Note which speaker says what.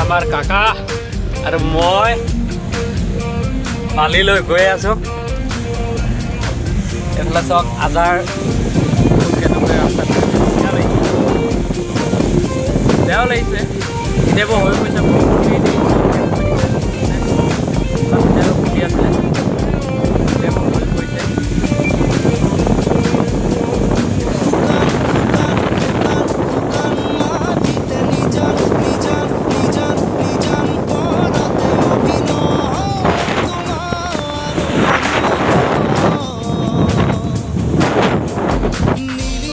Speaker 1: আমাৰ কাকা আৰু মই বালিলৈ গৈ আছোঁ। এইফালে চাওক আজাৰ কেনেকৈ ৰাস্তাত বেয়াও লাগিছে কেতিয়াবা হৈ গৈছে।